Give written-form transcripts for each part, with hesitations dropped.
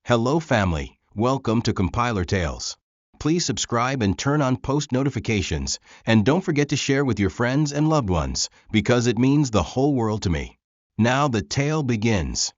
Hello family, welcome to Compiler Tales. Please subscribe and turn on post notifications, and don't forget to share with your friends and loved ones, because it means the whole world to me. Now the tale begins.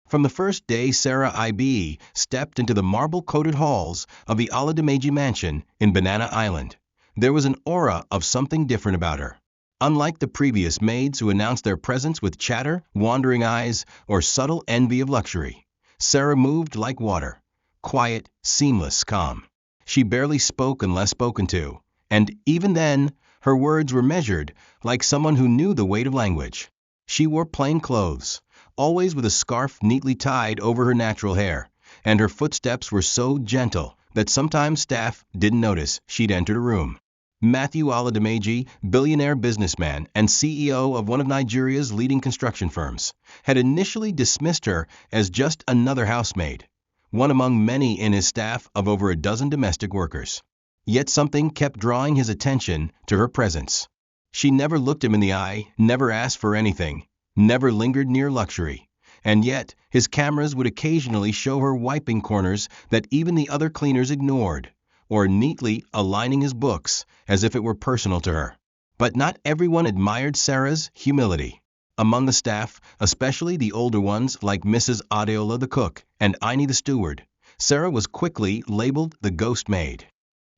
From the first day Sarah I.B. stepped into the marble-coated halls of the Aladameji mansion in Banana Island, there was an aura of something different about her. Unlike the previous maids who announced their presence with chatter, wandering eyes, or subtle envy of luxury, Sarah moved like water, quiet, seamless, calm. She barely spoke unless spoken to, and even then, her words were measured like someone who knew the weight of language. She wore plain clothes, always with a scarf neatly tied over her natural hair, and her footsteps were so gentle that sometimes staff didn't notice she'd entered a room. Matthew Aladameji, billionaire businessman and CEO of one of Nigeria's leading construction firms, had initially dismissed her as just another housemaid, one among many in his staff of over a dozen domestic workers. Yet something kept drawing his attention to her presence. She never looked him in the eye, never asked for anything, never lingered near luxury, and yet his cameras would occasionally show her wiping corners that even the other cleaners ignored, or neatly aligning his books as if it were personal to her. But not everyone admired Sarah's humility. Among the staff, especially the older ones like Mrs. Adeola the cook and Aini the steward, Sarah was quickly labeled the ghost maid.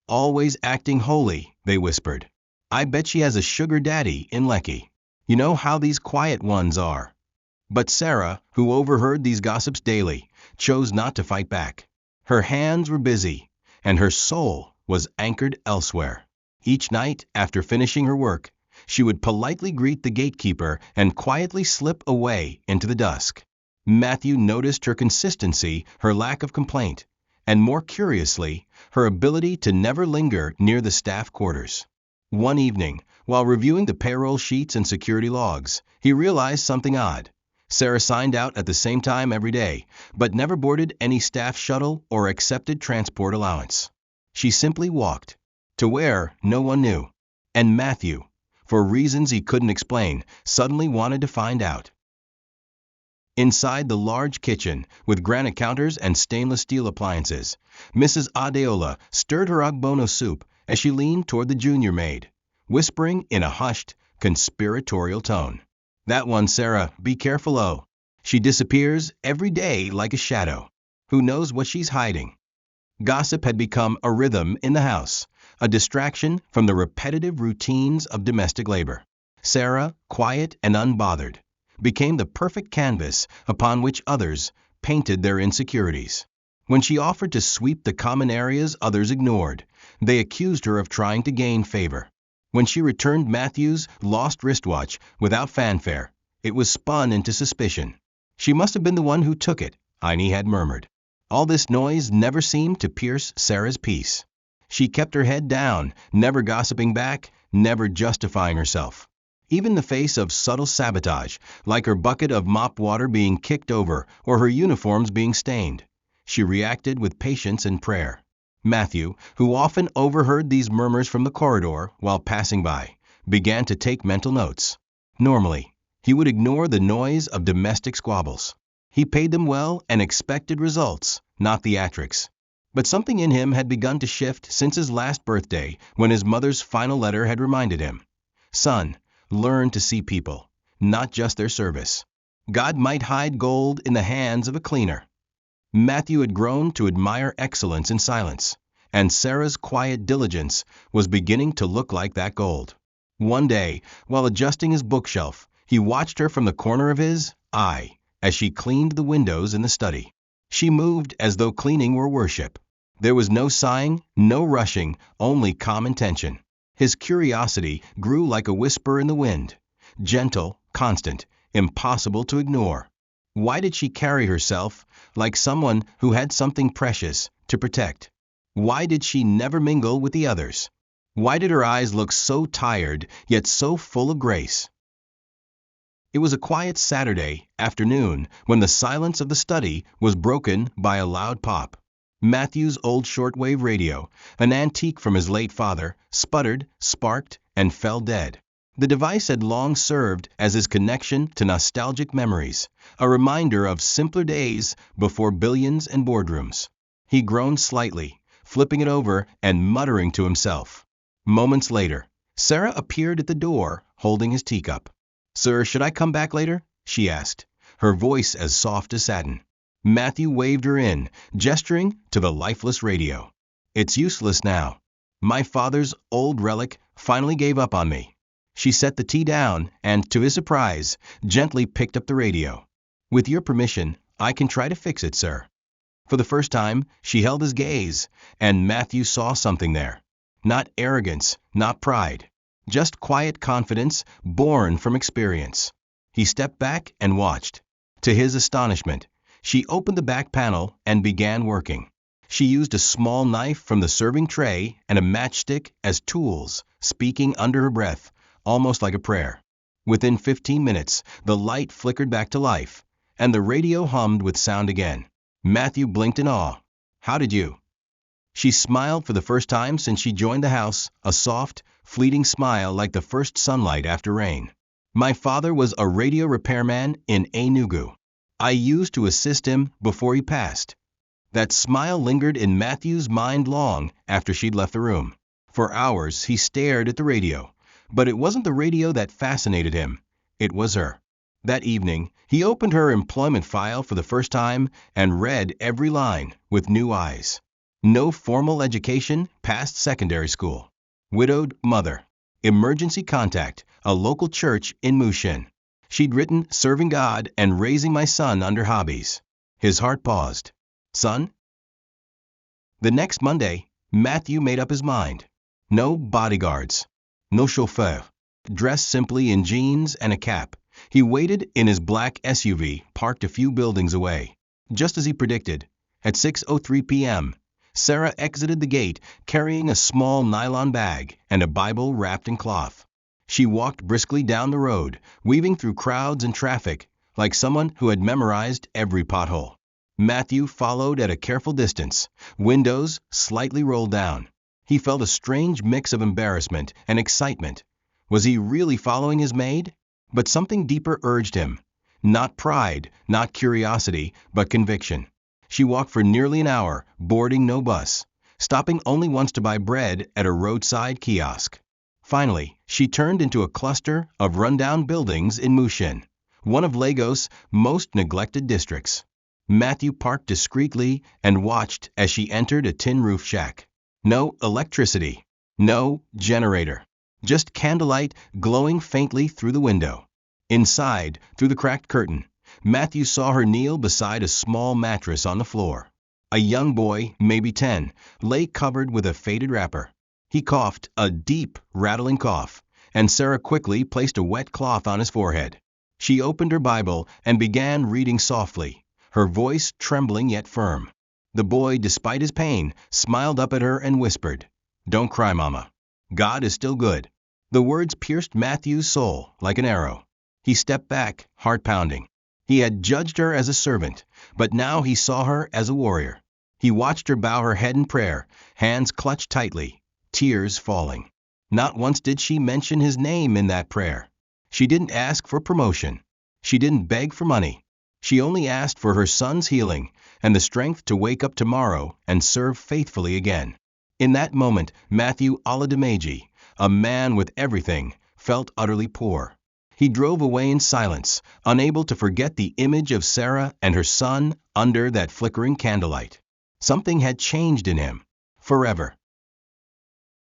Always acting holy, they whispered. I bet she has a sugar daddy in Lekki. You know how these quiet ones are. But Sarah, who overheard these gossips daily, chose not to fight back. Her hands were busy, and her soul was anchored elsewhere. Each night, after finishing her work, she would politely greet the gatekeeper and quietly slip away into the dusk. Matthew noticed her consistency, her lack of complaint, and more curiously, her ability to never linger near the staff quarters. One evening, while reviewing the payroll sheets and security logs, he realized something odd. Sarah signed out at the same time every day, but never boarded any staff shuttle or accepted transport allowance. She simply walked. To where, no one knew. And Matthew, for reasons he couldn't explain, suddenly wanted to find out. Inside the large kitchen, with granite counters and stainless steel appliances, Mrs. Adeola stirred her ogbono soup as she leaned toward the junior maid, whispering in a hushed, conspiratorial tone. That one, Sarah, be careful oh. She disappears every day like a shadow. Who knows what she's hiding? Gossip had become a rhythm in the house, a distraction from the repetitive routines of domestic labor. Sarah, quiet and unbothered, became the perfect canvas upon which others painted their insecurities. When she offered to sweep the common areas others ignored, they accused her of trying to gain favor. When she returned Matthew's lost wristwatch without fanfare, it was spun into suspicion. She must have been the one who took it, Aini had murmured. All this noise never seemed to pierce Sarah's peace. She kept her head down, never gossiping back, never justifying herself. Even in the face of subtle sabotage, like her bucket of mop water being kicked over or her uniforms being stained, she reacted with patience and prayer. Matthew, who often overheard these murmurs from the corridor while passing by, began to take mental notes. Normally, he would ignore the noise of domestic squabbles. He paid them well and expected results, not theatrics. But something in him had begun to shift since his last birthday, when his mother's final letter had reminded him, "Son, learn to see people, not just their service. God might hide gold in the hands of a cleaner." Matthew had grown to admire excellence in silence, and Sarah's quiet diligence was beginning to look like that gold. One day, while adjusting his bookshelf, he watched her from the corner of his eye as she cleaned the windows in the study. She moved as though cleaning were worship. There was no sighing, no rushing, only calm intention. His curiosity grew like a whisper in the wind, gentle, constant, impossible to ignore. Why did she carry herself like someone who had something precious to protect? Why did she never mingle with the others? Why did her eyes look so tired, yet so full of grace? It was a quiet Saturday afternoon when the silence of the study was broken by a loud pop. Matthew's old shortwave radio, an antique from his late father, sputtered, sparked, and fell dead. The device had long served as his connection to nostalgic memories, a reminder of simpler days before billions and boardrooms. He groaned slightly, flipping it over and muttering to himself. Moments later, Sarah appeared at the door, holding his teacup. "Sir, should I come back later?" she asked, her voice as soft as satin. Matthew waved her in, gesturing to the lifeless radio. "It's useless now. My father's old relic finally gave up on me." She set the tea down and, to his surprise, gently picked up the radio. "With your permission, I can try to fix it, sir." For the first time, she held his gaze, and Matthew saw something there. Not arrogance, not pride, just quiet confidence born from experience. He stepped back and watched. To his astonishment, she opened the back panel and began working. She used a small knife from the serving tray and a matchstick as tools, speaking under her breath, almost like a prayer. Within 15 minutes, the light flickered back to life, and the radio hummed with sound again. Matthew blinked in awe. "How did you?" She smiled for the first time since she joined the house, a soft, fleeting smile like the first sunlight after rain. "My father was a radio repairman in Enugu. I used to assist him before he passed." That smile lingered in Matthew's mind long after she'd left the room. For hours he stared at the radio, but it wasn't the radio that fascinated him. It was her. That evening, he opened her employment file for the first time and read every line with new eyes. No formal education past secondary school. Widowed mother. Emergency contact, a local church in Mushin. She'd written serving God and raising my son under hobbies. His heart paused. Son? The next Monday, Matthew made up his mind. No bodyguards. No chauffeur. Dressed simply in jeans and a cap, he waited in his black SUV parked a few buildings away. Just as he predicted, at 6:03 p.m., Sarah exited the gate carrying a small nylon bag and a Bible wrapped in cloth. She walked briskly down the road, weaving through crowds and traffic, like someone who had memorized every pothole. Matthew followed at a careful distance, windows slightly rolled down. He felt a strange mix of embarrassment and excitement. Was he really following his maid? But something deeper urged him. Not pride, not curiosity, but conviction. She walked for nearly an hour, boarding no bus, stopping only once to buy bread at a roadside kiosk. Finally, she turned into a cluster of rundown buildings in Mushin, one of Lagos' most neglected districts. Matthew parked discreetly and watched as she entered a tin-roof shack. No electricity, no generator, just candlelight glowing faintly through the window. Inside, through the cracked curtain, Matthew saw her kneel beside a small mattress on the floor. A young boy, maybe 10, lay covered with a faded wrapper. He coughed, a deep, rattling cough, and Sarah quickly placed a wet cloth on his forehead. She opened her Bible and began reading softly, her voice trembling yet firm. The boy, despite his pain, smiled up at her and whispered, "Don't cry, Mama. God is still good." The words pierced Matthew's soul like an arrow. He stepped back, heart pounding. He had judged her as a servant, but now he saw her as a warrior. He watched her bow her head in prayer, hands clutched tightly, tears falling. Not once did she mention his name in that prayer. She didn't ask for promotion. She didn't beg for money. She only asked for her son's healing and the strength to wake up tomorrow and serve faithfully again. In that moment, Matthew Oladimeji, a man with everything, felt utterly poor. He drove away in silence, unable to forget the image of Sarah and her son under that flickering candlelight. Something had changed in him, forever.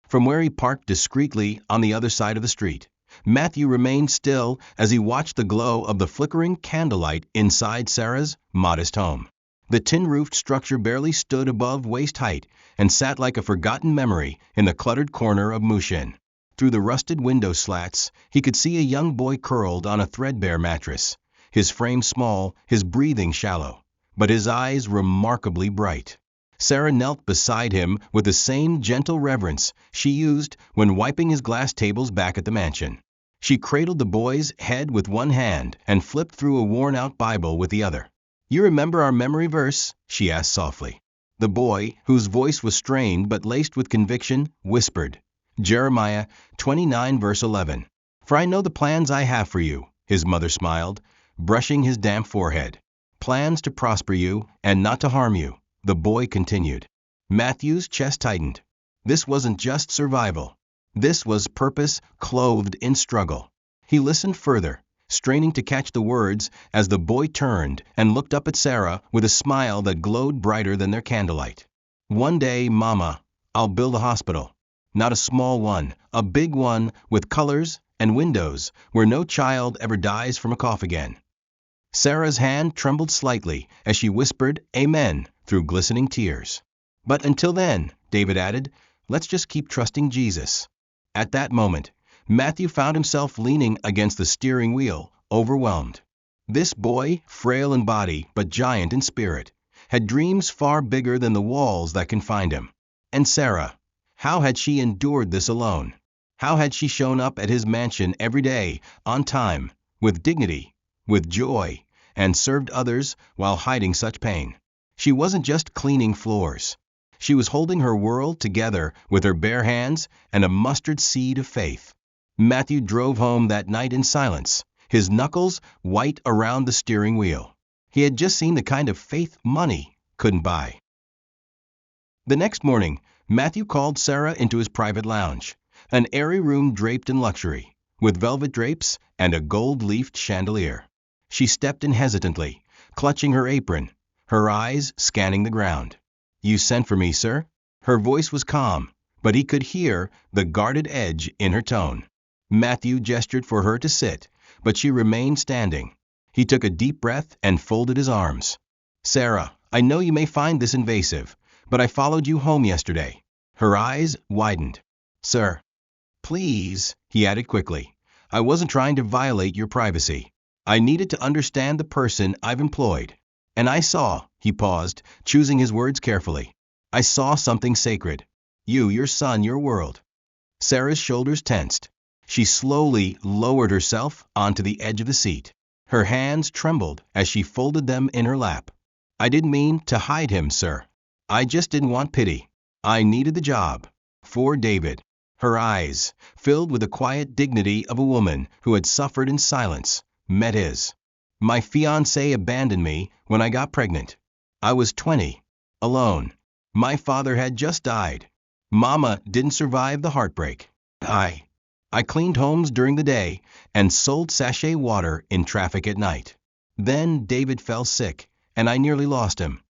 From where he parked discreetly on the other side of the street, Matthew remained still as he watched the glow of the flickering candlelight inside Sarah's modest home. The tin-roofed structure barely stood above waist height and sat like a forgotten memory in the cluttered corner of Mushin. Through the rusted window slats, he could see a young boy curled on a threadbare mattress, his frame small, his breathing shallow, but his eyes remarkably bright. Sarah knelt beside him with the same gentle reverence she used when wiping his glass tables back at the mansion. She cradled the boy's head with one hand and flipped through a worn-out Bible with the other. "You remember our memory verse?" she asked softly. The boy, whose voice was strained but laced with conviction, whispered, "Jeremiah 29 verse 11. For I know the plans I have for you, his mother smiled, brushing his damp forehead. Plans to prosper you and not to harm you, the boy continued. Matthew's chest tightened. This wasn't just survival. This was purpose clothed in struggle. He listened further, straining to catch the words as the boy turned and looked up at Sarah with a smile that glowed brighter than their candlelight. One day, Mama, I'll build a hospital. Not a small one, a big one with colors and windows where no child ever dies from a cough again. Sarah's hand trembled slightly as she whispered amen through glistening tears. But until then, David added, let's just keep trusting Jesus. At that moment, Matthew found himself leaning against the steering wheel, overwhelmed. This boy, frail in body but giant in spirit, had dreams far bigger than the walls that confined him. And Sarah, how had she endured this alone? How had she shown up at his mansion every day, on time, with dignity, with joy, and served others while hiding such pain? She wasn't just cleaning floors. She was holding her world together with her bare hands and a mustard seed of faith. Matthew drove home that night in silence, his knuckles white around the steering wheel. He had just seen the kind of faith money couldn't buy. The next morning, Matthew called Sarah into his private lounge, an airy room draped in luxury, with velvet drapes and a gold-leafed chandelier. She stepped in hesitantly, clutching her apron, her eyes scanning the ground. You sent for me, sir? Her voice was calm, but he could hear the guarded edge in her tone. Matthew gestured for her to sit, but she remained standing. He took a deep breath and folded his arms. Sarah, I know you may find this invasive, but I followed you home yesterday. Her eyes widened. Sir. Please, he added quickly. I wasn't trying to violate your privacy. I needed to understand the person I've employed. And I saw, he paused, choosing his words carefully. I saw something sacred. You, your son, your world. Sarah's shoulders tensed. She slowly lowered herself onto the edge of the seat. Her hands trembled as she folded them in her lap. I didn't mean to hide him, sir. I just didn't want pity. I needed the job. For David. Her eyes, filled with the quiet dignity of a woman who had suffered in silence, met his. My fiancé abandoned me when I got pregnant. I was 20, alone. My father had just died. Mama didn't survive the heartbreak. I cleaned homes during the day and sold sachet water in traffic at night. Then David fell sick, and I nearly lost him.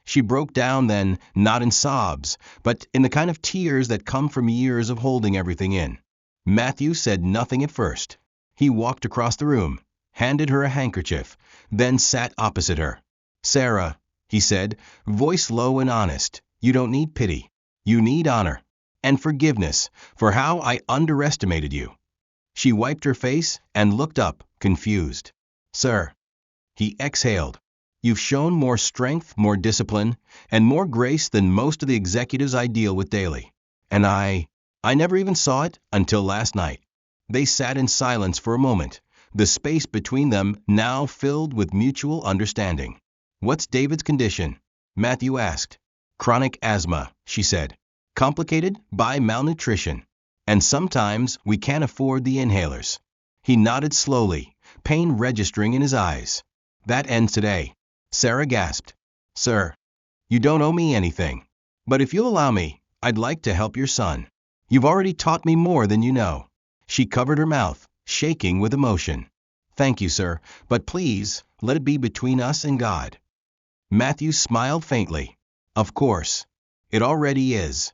She broke down then, not in sobs, but in the kind of tears that come from years of holding everything in. Matthew said nothing at first. He walked across the room, handed her a handkerchief, then sat opposite her. Sarah, he said, voice low and honest, you don't need pity. You need honor and forgiveness for how I underestimated you. She wiped her face and looked up, confused. Sir. He exhaled. You've shown more strength, more discipline, and more grace than most of the executives I deal with daily. And I never even saw it until last night. They sat in silence for a moment, the space between them now filled with mutual understanding. What's David's condition? Matthew asked. Chronic asthma, she said. Complicated by malnutrition. And sometimes we can't afford the inhalers. He nodded slowly, pain registering in his eyes. That ends today. Sarah gasped. Sir, you don't owe me anything. But if you'll allow me, I'd like to help your son. You've already taught me more than you know. She covered her mouth, shaking with emotion. Thank you, sir, but please, let it be between us and God. Matthew smiled faintly. Of course. It already is.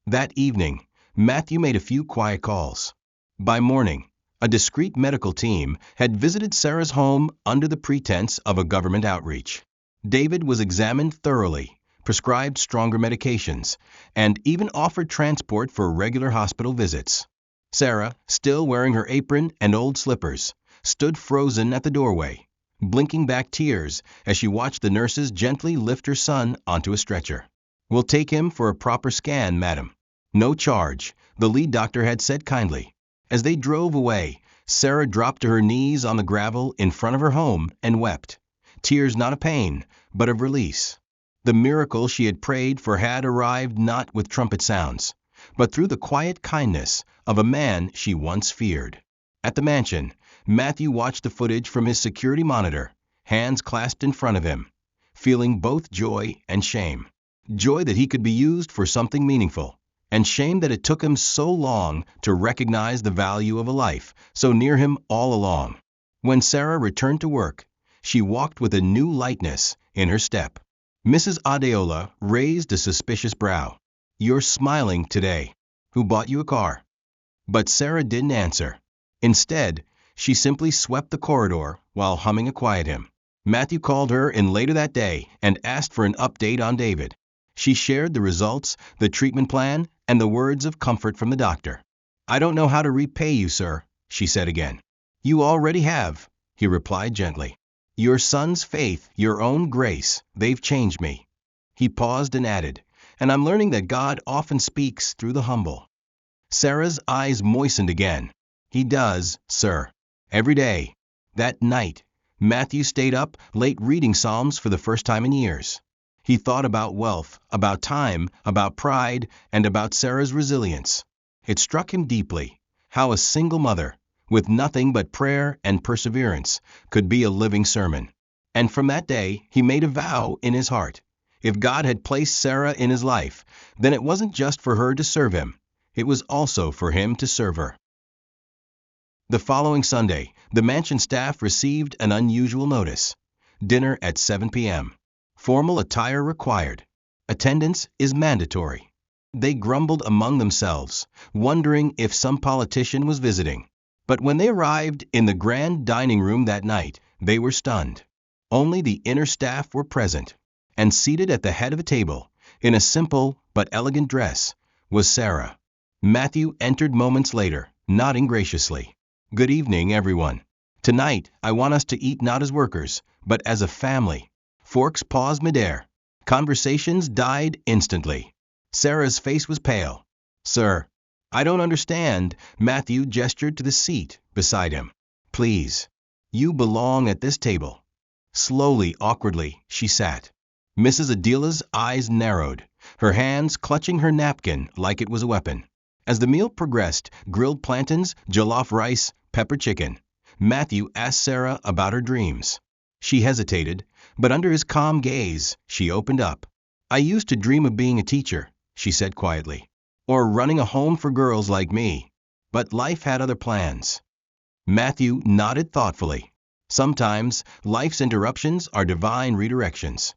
That evening, Matthew made a few quiet calls. By morning, a discreet medical team had visited Sarah's home under the pretense of a government outreach. David was examined thoroughly, prescribed stronger medications, and even offered transport for regular hospital visits. Sarah, still wearing her apron and old slippers, stood frozen at the doorway, blinking back tears as she watched the nurses gently lift her son onto a stretcher. We'll take him for a proper scan, madam. No charge, the lead doctor had said kindly. As they drove away, Sarah dropped to her knees on the gravel in front of her home and wept, tears not of pain, but of release. The miracle she had prayed for had arrived not with trumpet sounds, but through the quiet kindness of a man she once feared. At the mansion, Matthew watched the footage from his security monitor, hands clasped in front of him, feeling both joy and shame. Joy that he could be used for something meaningful, and shame that it took him so long to recognize the value of a life so near him all along. When Sarah returned to work, she walked with a new lightness in her step. Mrs. Adeola raised a suspicious brow. "You're smiling today. Who bought you a car?" But Sarah didn't answer. Instead, she simply swept the corridor while humming a quiet hymn. Matthew called her in later that day and asked for an update on David. She shared the results, the treatment plan, and the words of comfort from the doctor. "I don't know how to repay you, sir," she said again. "You already have," he replied gently. "Your son's faith, your own grace, they've changed me." He paused and added, "And I'm learning that God often speaks through the humble." Sarah's eyes moistened again. "He does, sir. Every day." That night, Matthew stayed up late reading Psalms for the first time in years. He thought about wealth, about time, about pride, and about Sarah's resilience. It struck him deeply how a single mother, with nothing but prayer and perseverance, could be a living sermon. And from that day, he made a vow in his heart. If God had placed Sarah in his life, then it wasn't just for her to serve him. It was also for him to serve her. The following Sunday, the mansion staff received an unusual notice. Dinner at 7 p.m. Formal attire required. Attendance is mandatory. They grumbled among themselves, wondering if some politician was visiting. But when they arrived in the grand dining room that night, they were stunned. Only the inner staff were present, and seated at the head of a table, in a simple but elegant dress, was Sarah. Matthew entered moments later, nodding graciously. "Good evening, everyone. Tonight, I want us to eat not as workers, but as a family." Forks paused midair. Conversations died instantly. Sarah's face was pale. "Sir, I don't understand." Matthew gestured to the seat beside him. "Please, you belong at this table." Slowly, awkwardly, she sat. Mrs. Adela's eyes narrowed, her hands clutching her napkin like it was a weapon. As the meal progressed, grilled plantains, jollof rice, pepper chicken, Matthew asked Sarah about her dreams. She hesitated, but under his calm gaze, she opened up. "I used to dream of being a teacher," she said quietly, "or running a home for girls like me. But life had other plans." Matthew nodded thoughtfully. Sometimes, life's interruptions are divine redirections.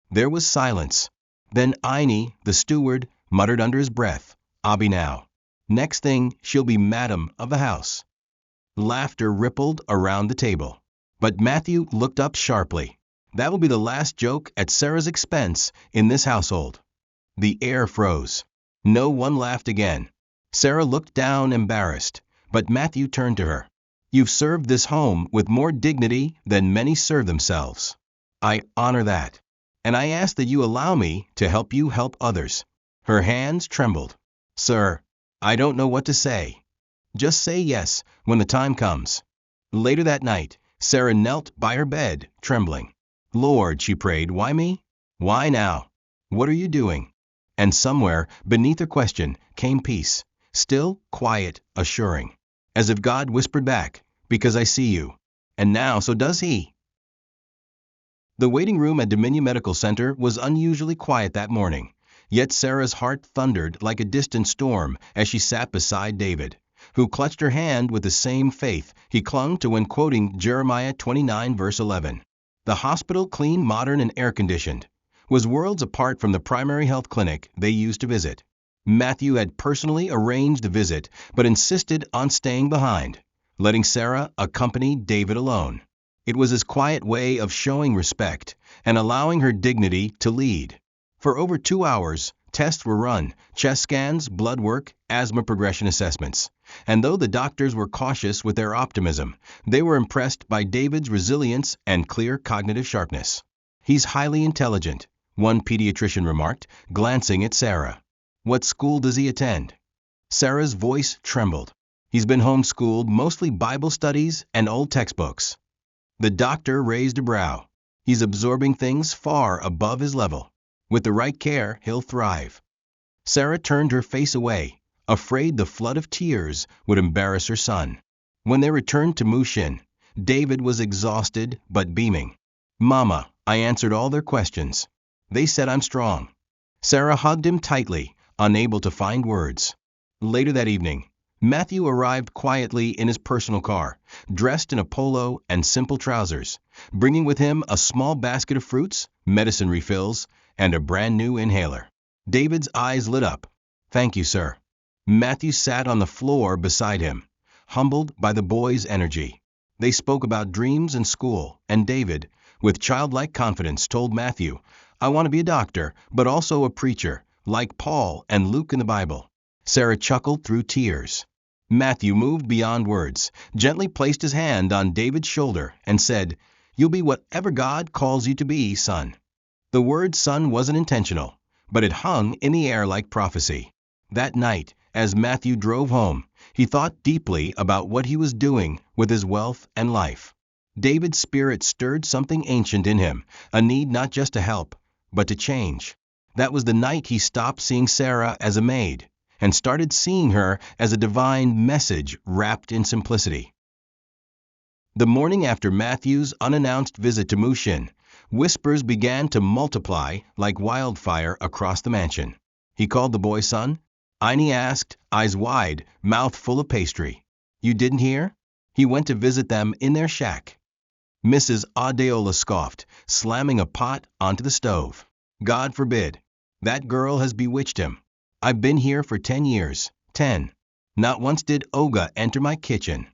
There was silence. Then Einie, the steward, muttered under his breath, "I'll be now. Next thing, she'll be madam of the house." Laughter rippled around the table. But Matthew looked up sharply. That will be the last joke at Sarah's expense in this household. The air froze. No one laughed again. Sarah looked down embarrassed, but Matthew turned to her. "You've served this home with more dignity than many serve themselves. I honor that. And I ask that you allow me to help you help others." Her hands trembled. "Sir, I don't know what to say. Just say yes when the time comes." Later that night, Sarah knelt by her bed, trembling. "Lord," she prayed, "why me? Why now? What are you doing?" And somewhere, beneath her question, came peace, still, quiet, assuring. As if God whispered back, "Because I see you. And now so does he." The waiting room at Dominion Medical Center was unusually quiet that morning, yet Sarah's heart thundered like a distant storm as she sat beside David, who clutched her hand with the same faith he clung to when quoting Jeremiah 29 verse 11. The hospital, clean, modern, and air-conditioned, was worlds apart from the primary health clinic they used to visit. Matthew had personally arranged the visit, but insisted on staying behind, letting Sarah accompany David alone. It was his quiet way of showing respect and allowing her dignity to lead. For over 2 hours, tests were run, chest scans, blood work, asthma progression assessments. And though the doctors were cautious with their optimism, they were impressed by David's resilience and clear cognitive sharpness. "He's highly intelligent," one pediatrician remarked, glancing at Sarah. "What school does he attend?" Sarah's voice trembled. "He's been homeschooled, mostly Bible studies and old textbooks." The doctor raised a brow. "He's absorbing things far above his level. With the right care, he'll thrive." Sarah turned her face away, afraid the flood of tears would embarrass her son. When they returned to Mushin, David was exhausted but beaming. "Mama, I answered all their questions. They said I'm strong." Sarah hugged him tightly, unable to find words. Later that evening, Matthew arrived quietly in his personal car, dressed in a polo and simple trousers, bringing with him a small basket of fruits, medicine refills, and a brand new inhaler. David's eyes lit up. "Thank you, sir." Matthew sat on the floor beside him, humbled by the boy's energy. They spoke about dreams and school, and David, with childlike confidence, told Matthew, "I want to be a doctor, but also a preacher, like Paul and Luke in the Bible." Sarah chuckled through tears. Matthew moved beyond words, gently placed his hand on David's shoulder, and said, "You'll be whatever God calls you to be, son." The word son wasn't intentional, but it hung in the air like prophecy. That night, as Matthew drove home, he thought deeply about what he was doing with his wealth and life. David's spirit stirred something ancient in him, a need not just to help, but to change. That was the night he stopped seeing Sarah as a maid, and started seeing her as a divine message wrapped in simplicity. The morning after Matthew's unannounced visit to Mushin, whispers began to multiply like wildfire across the mansion. He called the boy son? Einie asked, eyes wide, mouth full of pastry. "You didn't hear?" He went to visit them in their shack. Mrs. Adeola scoffed, slamming a pot onto the stove. "God forbid. That girl has bewitched him. I've been here for 10 years. 10. Not once did Olga enter my kitchen."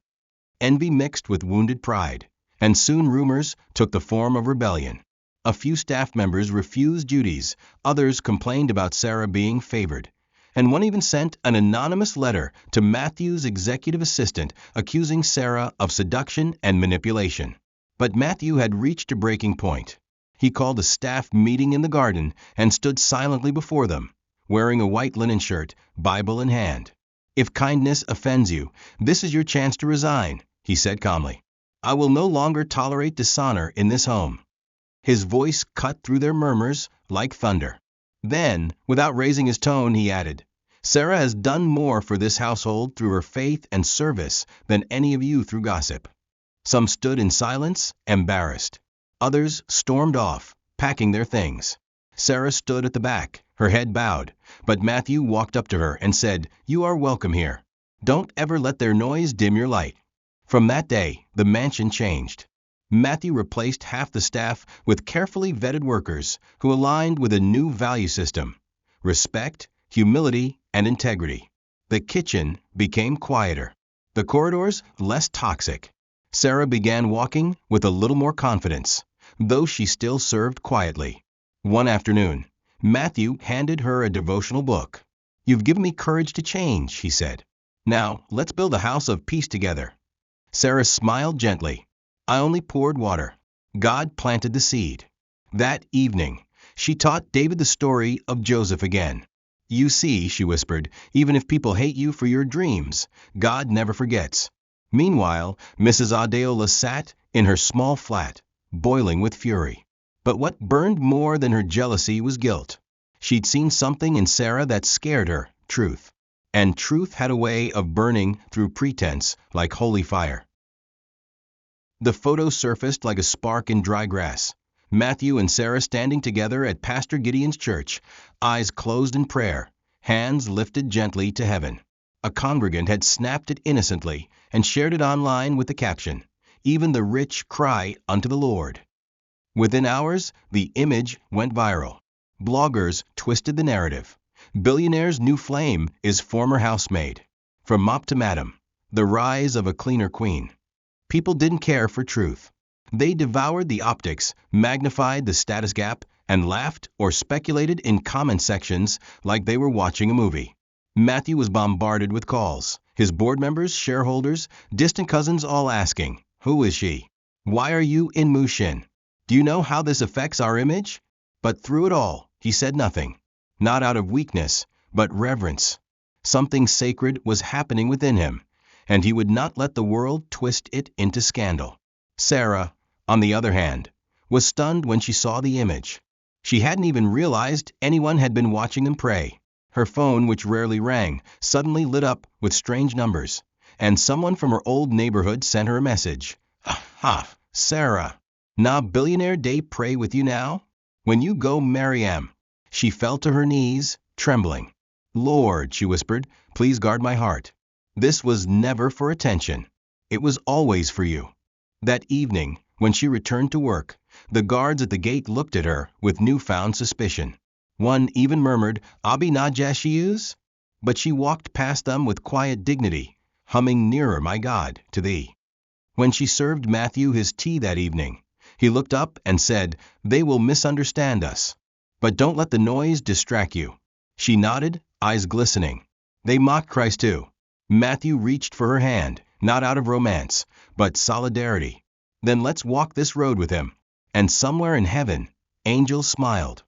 Envy mixed with wounded pride, and soon rumors took the form of rebellion. A few staff members refused duties, others complained about Sarah being favored, and one even sent an anonymous letter to Matthew's executive assistant accusing Sarah of seduction and manipulation. But Matthew had reached a breaking point. He called a staff meeting in the garden and stood silently before them, wearing a white linen shirt, Bible in hand. "If kindness offends you, this is your chance to resign," he said calmly. "I will no longer tolerate dishonor in this home." His voice cut through their murmurs like thunder. Then, without raising his tone, he added, "Sarah has done more for this household through her faith and service than any of you through gossip." Some stood in silence, embarrassed. Others stormed off, packing their things. Sarah stood at the back, her head bowed, but Matthew walked up to her and said, "You are welcome here. Don't ever let their noise dim your light." From that day, the mansion changed. Matthew replaced half the staff with carefully vetted workers who aligned with a new value system: respect, humility, and integrity. The kitchen became quieter, the corridors less toxic. Sarah began walking with a little more confidence, though she still served quietly. One afternoon, Matthew handed her a devotional book. "You've given me courage to change," he said. "Now, let's build a house of peace together." Sarah smiled gently. "I only poured water. God planted the seed." That evening, she taught David the story of Joseph again. "You see," she whispered, "even if people hate you for your dreams, God never forgets." Meanwhile, Mrs. Adeola sat in her small flat, boiling with fury. But what burned more than her jealousy was guilt. She'd seen something in Sarah that scared her, truth. And truth had a way of burning through pretense like holy fire. The photo surfaced like a spark in dry grass. Matthew and Sarah standing together at Pastor Gideon's church, eyes closed in prayer, hands lifted gently to heaven. A congregant had snapped it innocently and shared it online with the caption, "Even the rich cry unto the Lord." Within hours, the image went viral. Bloggers twisted the narrative. Billionaire's new flame is former housemaid. From mop to madam, the rise of a cleaner queen. People didn't care for truth. They devoured the optics, magnified the status gap, and laughed or speculated in comment sections like they were watching a movie. Matthew was bombarded with calls. His board members, shareholders, distant cousins all asking, "Who is she? Why are you in Mushin? Do you know how this affects our image?" But through it all, he said nothing. Not out of weakness, but reverence. Something sacred was happening within him, and he would not let the world twist it into scandal. Sarah, on the other hand, was stunned when she saw the image. She hadn't even realized anyone had been watching them pray. Her phone, which rarely rang, suddenly lit up with strange numbers, and someone from her old neighborhood sent her a message. Aha, Sarah. Nah, Billionaire Day pray with you now? When you go marry am. She fell to her knees, trembling. Lord, she whispered, please guard my heart. This was never for attention. It was always for you. That evening, when she returned to work, the guards at the gate looked at her with newfound suspicion. One even murmured, Abi na Jashiyus? But she walked past them with quiet dignity, humming nearer, my God, to thee. When she served Matthew his tea that evening, he looked up and said, they will misunderstand us. But don't let the noise distract you. She nodded, eyes glistening. They mocked Christ too. Matthew reached for her hand, not out of romance, but solidarity. Then let's walk this road with him. And somewhere in heaven, angels smiled.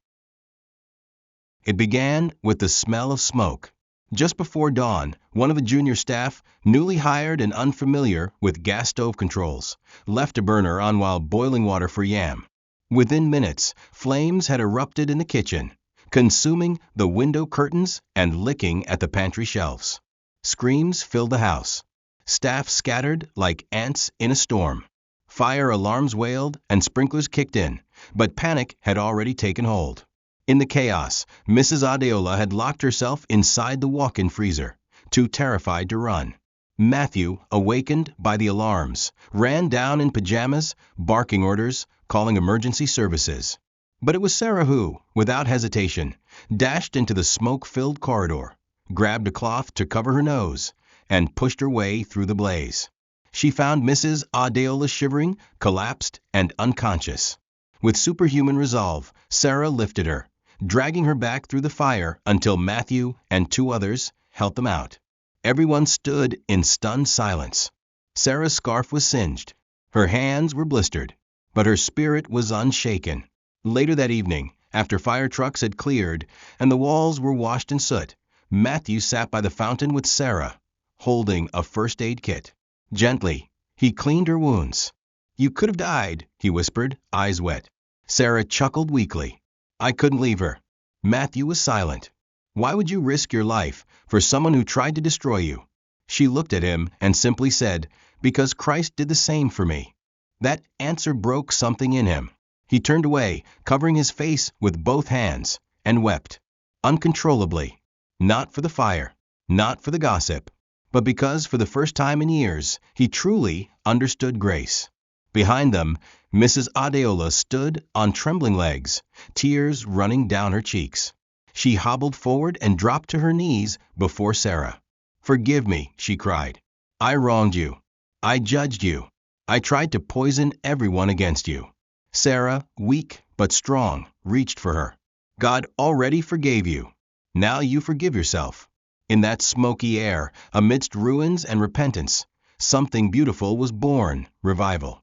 It began with the smell of smoke. Just before dawn, one of the junior staff, newly hired and unfamiliar with gas stove controls, left a burner on while boiling water for yam. Within minutes, flames had erupted in the kitchen, consuming the window curtains and licking at the pantry shelves. Screams filled the house. Staff scattered like ants in a storm. Fire alarms wailed and sprinklers kicked in, but panic had already taken hold. In the chaos, Mrs. Adeola had locked herself inside the walk-in freezer, too terrified to run. Matthew, awakened by the alarms, ran down in pajamas, barking orders, calling emergency services. But it was Sarah who, without hesitation, dashed into the smoke-filled corridor, grabbed a cloth to cover her nose, and pushed her way through the blaze. She found Mrs. Adeola shivering, collapsed, and unconscious. With superhuman resolve, Sarah lifted her, dragging her back through the fire until Matthew and two others helped them out. Everyone stood in stunned silence. Sarah's scarf was singed. Her hands were blistered, but her spirit was unshaken. Later that evening, after fire trucks had cleared and the walls were washed in soot, Matthew sat by the fountain with Sarah, holding a first aid kit. Gently, he cleaned her wounds. You could have died, he whispered, eyes wet. Sarah chuckled weakly. I couldn't leave her. Matthew was silent. Why would you risk your life for someone who tried to destroy you? She looked at him and simply said, because Christ did the same for me. That answer broke something in him. He turned away, covering his face with both hands, and wept. Uncontrollably. Not for the fire, not for the gossip, but because for the first time in years, he truly understood grace. Behind them, Mrs. Adeola stood on trembling legs, tears running down her cheeks. She hobbled forward and dropped to her knees before Sarah. Forgive me, she cried. I wronged you. I judged you. I tried to poison everyone against you. Sarah, weak but strong, reached for her. God already forgave you. Now you forgive yourself. In that smoky air, amidst ruins and repentance, something beautiful was born, revival.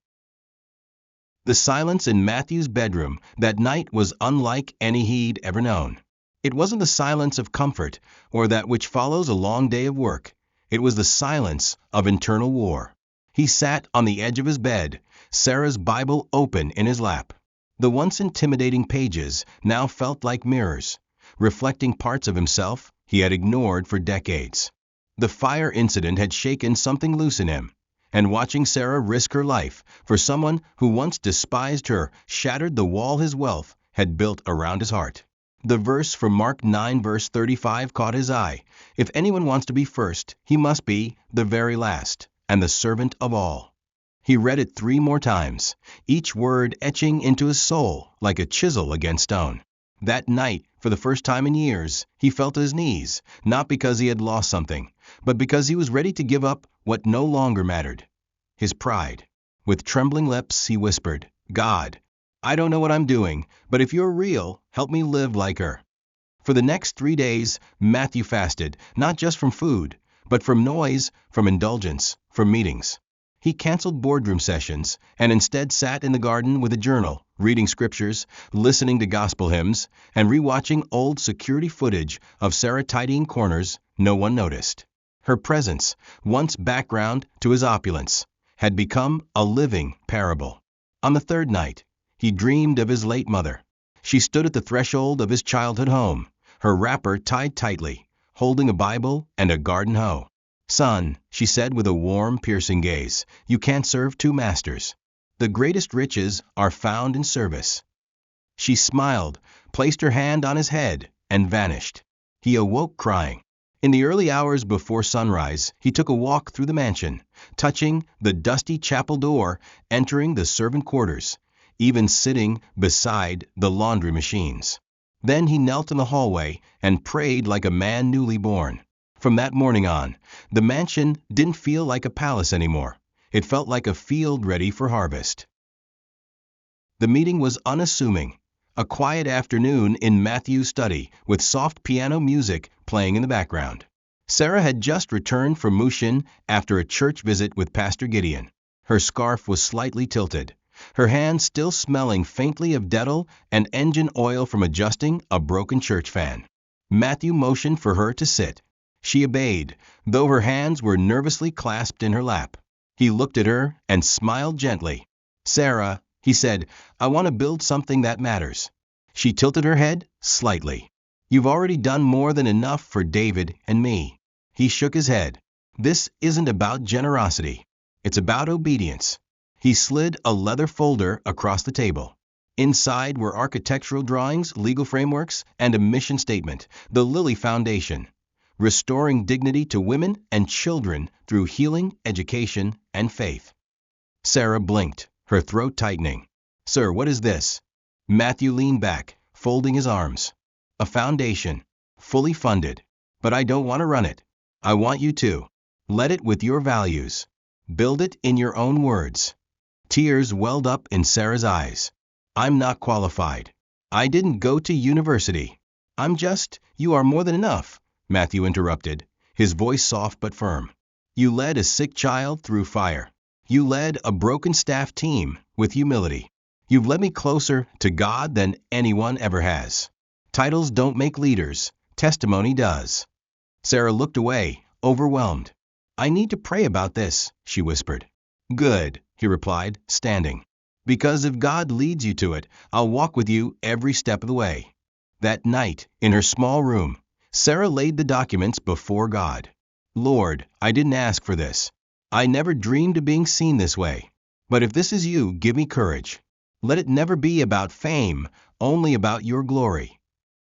The silence in Matthew's bedroom that night was unlike any he'd ever known. It wasn't the silence of comfort or that which follows a long day of work. It was the silence of internal war. He sat on the edge of his bed, Sarah's Bible open in his lap. The once intimidating pages now felt like mirrors, reflecting parts of himself he had ignored for decades. The fire incident had shaken something loose in him, and watching Sarah risk her life for someone who once despised her shattered the wall his wealth had built around his heart. The verse from Mark 9 verse 35 caught his eye. If anyone wants to be first, he must be the very last and the servant of all. He read it 3 more times, each word etching into his soul like a chisel against stone. That night, for the first time in years, he felt his knees, not because he had lost something, but because he was ready to give up what no longer mattered, his pride. With trembling lips, he whispered, God, I don't know what I'm doing, but if you're real, help me live like her. For the next 3 days, Matthew fasted, not just from food, but from noise, from indulgence, from meetings. He canceled boardroom sessions and instead sat in the garden with a journal, reading scriptures, listening to gospel hymns, and rewatching old security footage of Sarah tidying corners no one noticed. Her presence, once background to his opulence, had become a living parable. On the 3rd night, he dreamed of his late mother. She stood at the threshold of his childhood home, her wrapper tied tightly, holding a Bible and a garden hoe. "Son," she said with a warm, piercing gaze, "you can't serve two masters. The greatest riches are found in service." She smiled, placed her hand on his head, and vanished. He awoke crying. In the early hours before sunrise, he took a walk through the mansion, touching the dusty chapel door, entering the servant quarters, even sitting beside the laundry machines. Then he knelt in the hallway and prayed like a man newly born. From that morning on, the mansion didn't feel like a palace anymore. It felt like a field ready for harvest. The meeting was unassuming. A quiet afternoon in Matthew's study with soft piano music playing in the background. Sarah had just returned from Mushin after a church visit with Pastor Gideon. Her scarf was slightly tilted, her hands still smelling faintly of Dettol and engine oil from adjusting a broken church fan. Matthew motioned for her to sit. She obeyed, though her hands were nervously clasped in her lap. He looked at her and smiled gently. "Sarah," he said, "I want to build something that matters." She tilted her head slightly. "You've already done more than enough for David and me." He shook his head. "This isn't about generosity. It's about obedience." He slid a leather folder across the table. Inside were architectural drawings, legal frameworks, and a mission statement, the Lilly Foundation, restoring dignity to women and children through healing, education, and faith. Sarah blinked, her throat tightening. "Sir, what is this?" Matthew leaned back, folding his arms. "A foundation, fully funded. But I don't want to run it. I want you to. Let it with your values. Build it in your own words." Tears welled up in Sarah's eyes. "I'm not qualified. I didn't go to university. I'm just—" "You are more than enough," Matthew interrupted, his voice soft but firm. "You led a sick child through fire. You led a broken staff team with humility. You've led me closer to God than anyone ever has. Titles don't make leaders. Testimony does." Sarah looked away, overwhelmed. "I need to pray about this," she whispered. "Good," he replied, standing. "Because if God leads you to it, I'll walk with you every step of the way." That night, in her small room, Sarah laid the documents before God. "Lord, I didn't ask for this. I never dreamed of being seen this way. But if this is you, give me courage. Let it never be about fame, only about your glory."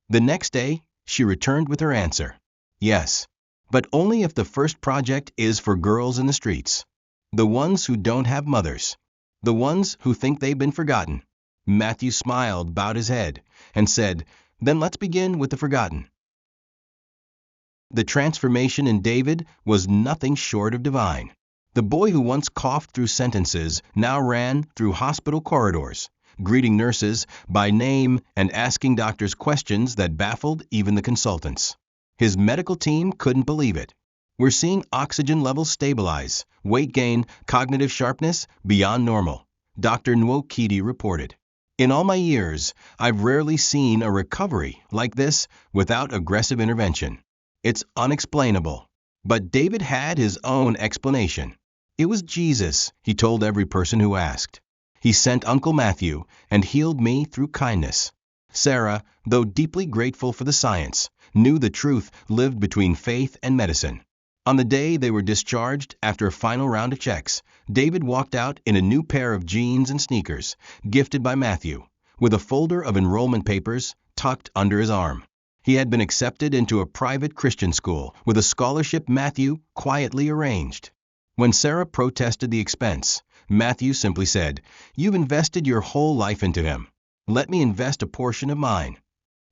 The next day, she returned with her answer. "Yes, but only if the first project is for girls in the streets. The ones who don't have mothers. The ones who think they've been forgotten." Matthew smiled, bowed his head, and said, "Then let's begin with the forgotten." The transformation in David was nothing short of divine. The boy who once coughed through sentences now ran through hospital corridors, greeting nurses by name and asking doctors questions that baffled even the consultants. His medical team couldn't believe it. "We're seeing oxygen levels stabilize, weight gain, cognitive sharpness beyond normal," Dr. Nwokedi reported. "In all my years, I've rarely seen a recovery like this without aggressive intervention. It's unexplainable." But David had his own explanation. "It was Jesus," he told every person who asked. "He sent Uncle Matthew and healed me through kindness." Sarah, though deeply grateful for the science, knew the truth lived between faith and medicine. On the day they were discharged after a final round of checks, David walked out in a new pair of jeans and sneakers, gifted by Matthew, with a folder of enrollment papers tucked under his arm. He had been accepted into a private Christian school with a scholarship Matthew quietly arranged. When Sarah protested the expense, Matthew simply said, "You've invested your whole life into him. Let me invest a portion of mine."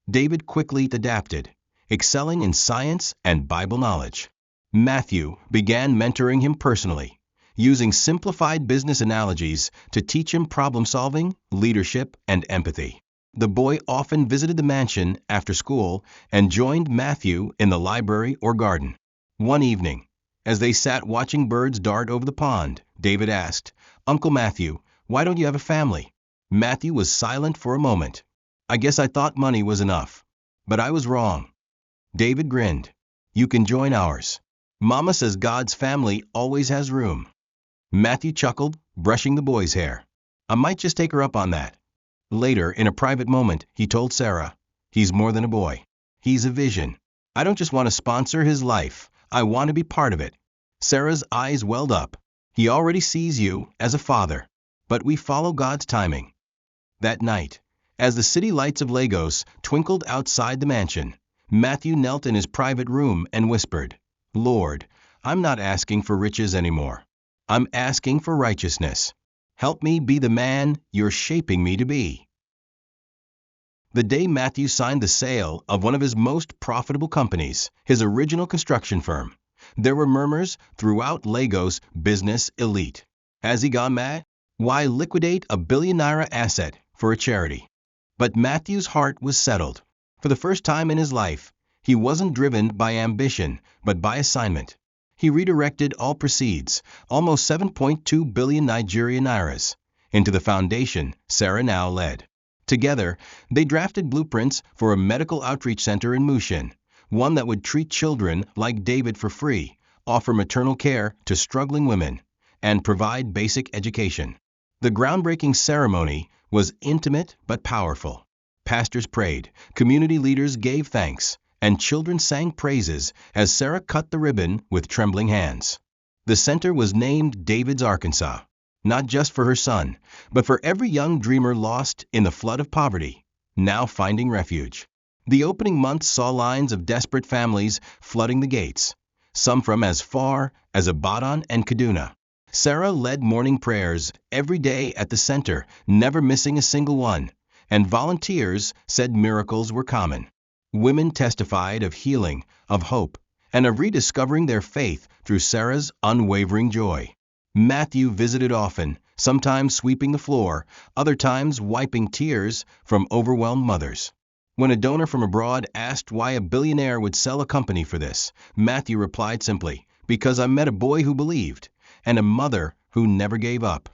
David quickly adapted, excelling in science and Bible knowledge. Matthew began mentoring him personally, using simplified business analogies to teach him problem-solving, leadership, and empathy. The boy often visited the mansion after school and joined Matthew in the library or garden. One evening, as they sat watching birds dart over the pond, David asked, "Uncle Matthew, why don't you have a family?" Matthew was silent for a moment. "I guess I thought money was enough. But I was wrong." David grinned. "You can join ours. Mama says God's family always has room." Matthew chuckled, brushing the boy's hair. "I might just take her up on that." Later, in a private moment, he told Sarah, "He's more than a boy. He's a vision. I don't just want to sponsor his life, I want to be part of it. Sarah's eyes welled up. He already sees you as a father. But we follow God's timing. That night, as the city lights of Lagos twinkled outside the mansion, Matthew knelt in his private room and whispered, "Lord, I'm not asking for riches anymore. I'm asking for righteousness. Help me be the man you're shaping me to be." The day Matthew signed the sale of one of his most profitable companies, his original construction firm, there were murmurs throughout Lagos business elite. Has he gone mad? Why liquidate a billionaire asset for a charity? But Matthew's heart was settled. For the first time in his life, he wasn't driven by ambition, but by assignment. He redirected all proceeds, almost 7.2 billion Nigerian nairas, into the foundation Sarah now led. Together, they drafted blueprints for a medical outreach center in Mushin, one that would treat children like David for free, offer maternal care to struggling women, and provide basic education. The groundbreaking ceremony was intimate but powerful. Pastors prayed, community leaders gave thanks, and children sang praises as Sarah cut the ribbon with trembling hands. The center was named David's Arkansas, not just for her son, but for every young dreamer lost in the flood of poverty, now finding refuge. The opening months saw lines of desperate families flooding the gates, some from as far as Ibadan and Kaduna. Sarah led morning prayers every day at the center, never missing a single one, and volunteers said miracles were common. Women testified of healing, of hope, and of rediscovering their faith through Sarah's unwavering joy. Matthew visited often, sometimes sweeping the floor, other times wiping tears from overwhelmed mothers. When a donor from abroad asked why a billionaire would sell a company for this, Matthew replied simply, "Because I met a boy who believed, and a mother who never gave up."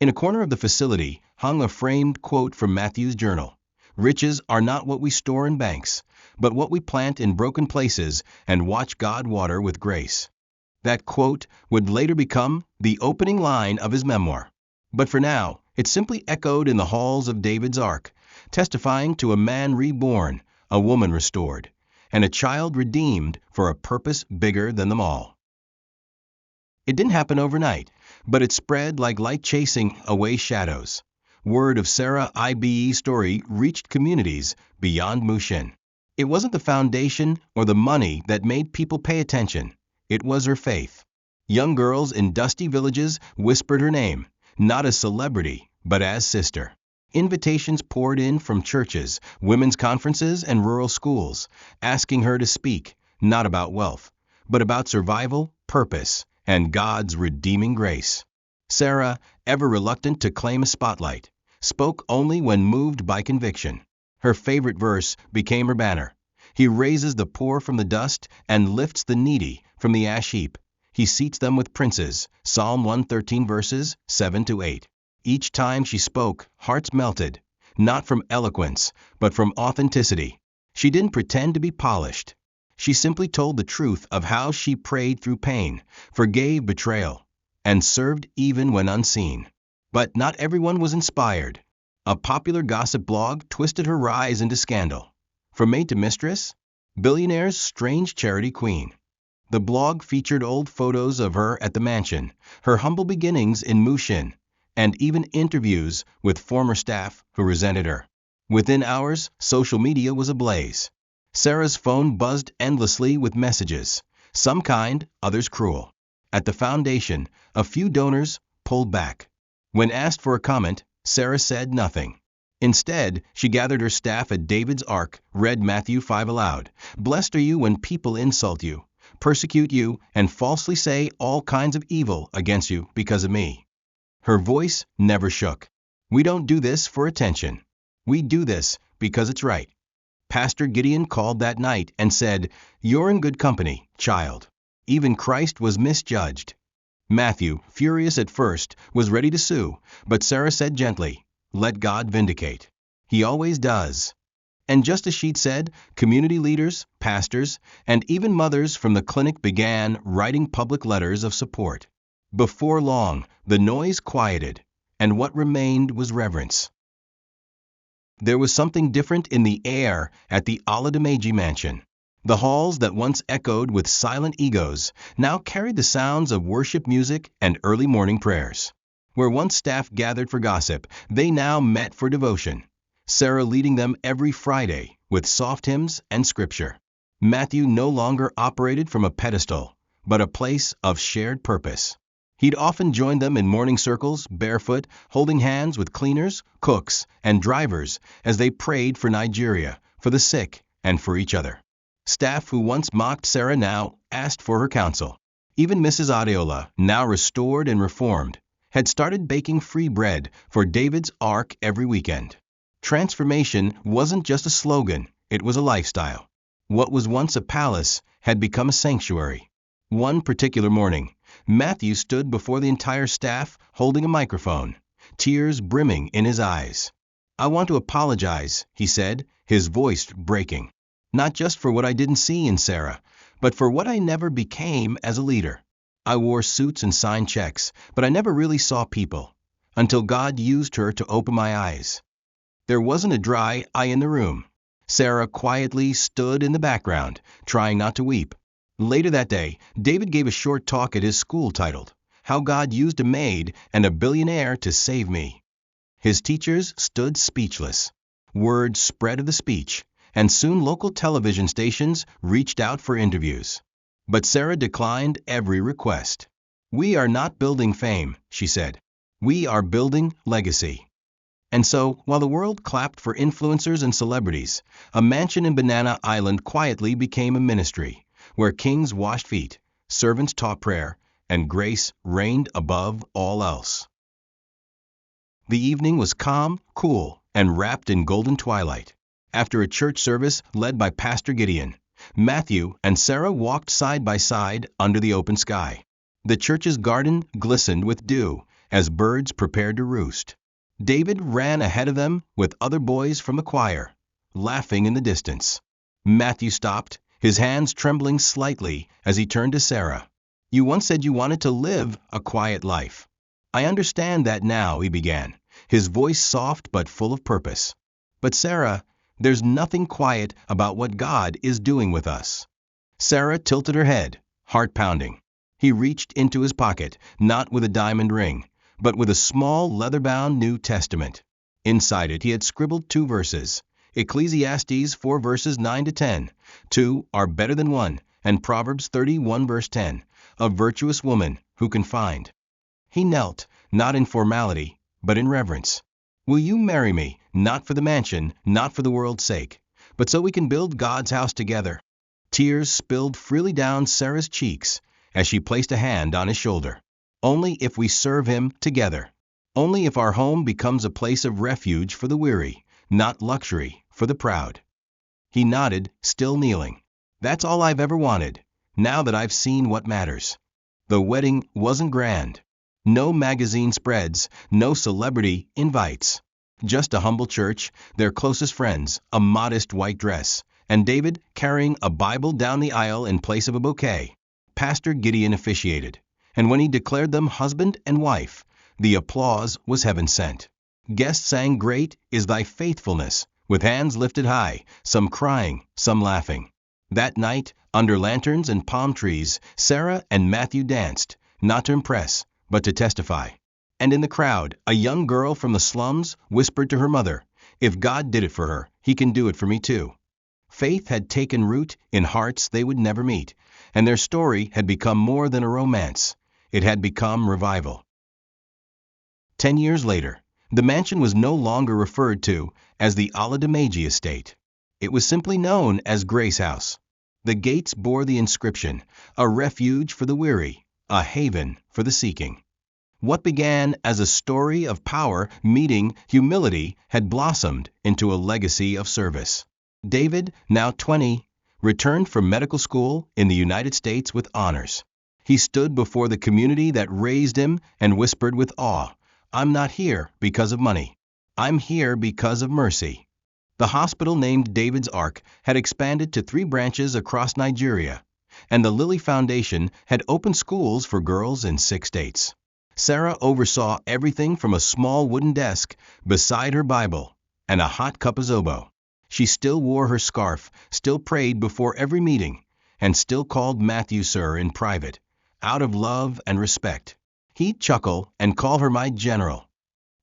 In a corner of the facility hung a framed quote from Matthew's journal: "Riches are not what we store in banks, but what we plant in broken places and watch God water with grace." That quote would later become the opening line of his memoir. But for now, it simply echoed in the halls of David's Ark, testifying to a man reborn, a woman restored, and a child redeemed for a purpose bigger than them all. It didn't happen overnight, but it spread like light chasing away shadows. Word of Sarah IBE's story reached communities beyond Mushin. It wasn't the foundation or the money that made people pay attention. It was her faith. Young girls in dusty villages whispered her name, not as celebrity, but as sister. Invitations poured in from churches, women's conferences, and rural schools, asking her to speak, not about wealth, but about survival, purpose, and God's redeeming grace. Sarah, ever reluctant to claim a spotlight, spoke only when moved by conviction. Her favorite verse became her banner. He raises the poor from the dust and lifts the needy from the ash heap. He seats them with princes. Psalm 113 verses 7-8. Each time she spoke, hearts melted, not from eloquence, but from authenticity. She didn't pretend to be polished. She simply told the truth of how she prayed through pain, forgave betrayal, and served even when unseen. But not everyone was inspired. A popular gossip blog twisted her rise into scandal. From maid to mistress, Billionaire's strange charity queen. The blog featured old photos of her at the mansion, her humble beginnings in Mushin, and even interviews with former staff who resented her. Within hours, social media was ablaze. Sarah's phone buzzed endlessly with messages, some kind, others cruel. At the foundation, a few donors pulled back. When asked for a comment, Sarah said nothing. Instead, she gathered her staff at David's Ark, read Matthew 5 aloud. "Blessed are you when people insult you, persecute you, and falsely say all kinds of evil against you because of me." Her voice never shook. "We don't do this for attention. We do this because it's right." Pastor Gideon called that night and said, "You're in good company, child. Even Christ was misjudged." Matthew, furious at first, was ready to sue, but Sarah said gently, "Let God vindicate. He always does." And just as she'd said, community leaders, pastors, and even mothers from the clinic began writing public letters of support. Before long, the noise quieted, and what remained was reverence. There was something different in the air at the Aladamaji mansion. The halls that once echoed with silent egos now carried the sounds of worship music and early morning prayers. Where once staff gathered for gossip, they now met for devotion, Sarah leading them every Friday with soft hymns and scripture. Matthew no longer operated from a pedestal, but a place of shared purpose. He'd often join them in morning circles, barefoot, holding hands with cleaners, cooks, and drivers as they prayed for Nigeria, for the sick, and for each other. Staff who once mocked Sarah now asked for her counsel. Even Mrs. Adeola, now restored and reformed, had started baking free bread for David's Ark every weekend. Transformation wasn't just a slogan, it was a lifestyle. What was once a palace had become a sanctuary. One particular morning, Matthew stood before the entire staff holding a microphone, tears brimming in his eyes. "I want to apologize," he said, his voice breaking. "Not just for what I didn't see in Sarah, but for what I never became as a leader. I wore suits and signed checks, but I never really saw people, until God used her to open my eyes." There wasn't a dry eye in the room. Sarah quietly stood in the background, trying not to weep. Later that day, David gave a short talk at his school titled, "How God Used a Maid and a Billionaire to Save Me." His teachers stood speechless. Word spread of the speech, and soon local television stations reached out for interviews. But Sarah declined every request. "We are not building fame," she said. "We are building legacy." And so, while the world clapped for influencers and celebrities, a mansion in Banana Island quietly became a ministry, where kings washed feet, servants taught prayer, and grace reigned above all else. The evening was calm, cool, and wrapped in golden twilight. After a church service led by Pastor Gideon, Matthew and Sarah walked side by side under the open sky. The church's garden glistened with dew as birds prepared to roost. David ran ahead of them with other boys from the choir, laughing in the distance. Matthew stopped, his hands trembling slightly as he turned to Sarah. "You once said you wanted to live a quiet life. I understand that now," he began, his voice soft but full of purpose. "But Sarah, there's nothing quiet about what God is doing with us." Sarah tilted her head, heart pounding. He reached into his pocket, not with a diamond ring, but with a small leather-bound New Testament. Inside it he had scribbled 2 verses, Ecclesiastes 4 verses 9 to 10, 2 are better than 1, and Proverbs 31 verse 10, a virtuous woman who can find. He knelt, not in formality, but in reverence. "Will you marry me, not for the mansion, not for the world's sake, but so we can build God's house together?" Tears spilled freely down Sarah's cheeks as she placed a hand on his shoulder. "Only if we serve Him together. Only if our home becomes a place of refuge for the weary, not luxury for the proud." He nodded, still kneeling. "That's all I've ever wanted, now that I've seen what matters." The wedding wasn't grand. No magazine spreads, no celebrity invites. Just a humble church, their closest friends, a modest white dress, and David carrying a Bible down the aisle in place of a bouquet. Pastor Gideon officiated, and when he declared them husband and wife, the applause was heaven sent. Guests sang "Great is thy faithfulness," with hands lifted high, some crying, some laughing. That night, under lanterns and palm trees, Sarah and Matthew danced, not to impress, but to testify. And in the crowd, a young girl from the slums whispered to her mother, "If God did it for her, He can do it for me too." Faith had taken root in hearts they would never meet, and their story had become more than a romance. It had become revival. 10 years later, the mansion was no longer referred to as the Aladamaji estate. It was simply known as Grace House. The gates bore the inscription, "A refuge for the weary, a haven for the seeking." What began as a story of power meeting humility had blossomed into a legacy of service. David, now 20, returned from medical school in the United States with honors. He stood before the community that raised him and whispered with awe, "I'm not here because of money. I'm here because of mercy." The hospital named David's Ark had expanded to 3 branches across Nigeria, and the Lilly Foundation had opened schools for girls in 6 states. Sarah oversaw everything from a small wooden desk beside her Bible and a hot cup of zobo. She still wore her scarf, still prayed before every meeting, and still called Matthew sir in private, out of love and respect. He'd chuckle and call her my general.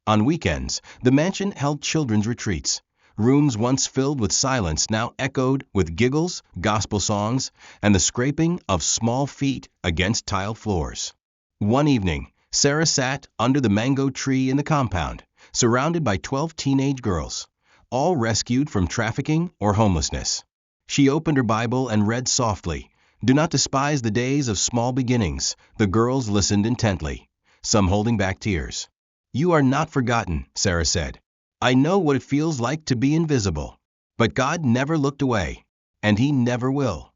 On weekends, the mansion held children's retreats. Rooms once filled with silence now echoed with giggles, gospel songs, and the scraping of small feet against tile floors. One evening, Sarah sat under the mango tree in the compound, surrounded by 12 teenage girls, all rescued from trafficking or homelessness. She opened her Bible and read softly, "Do not despise the days of small beginnings." The girls listened intently, some holding back tears. "You are not forgotten," Sarah said. "I know what it feels like to be invisible. But God never looked away, and He never will."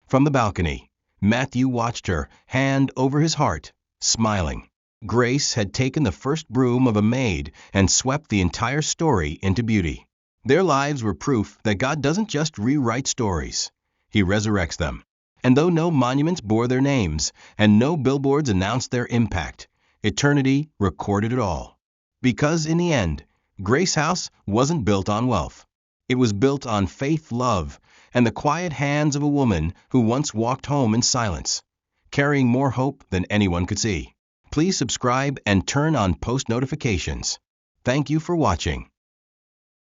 From the balcony, Matthew watched her, hand over his heart, smiling. Grace had taken the first broom of a maid and swept the entire story into beauty. Their lives were proof that God doesn't just rewrite stories, He resurrects them. And though no monuments bore their names, and no billboards announced their impact, eternity recorded it all. Because in the end, Grace House wasn't built on wealth. It was built on faith, love, and the quiet hands of a woman who once walked home in silence, carrying more hope than anyone could see. Please subscribe and turn on post notifications. Thank you for watching.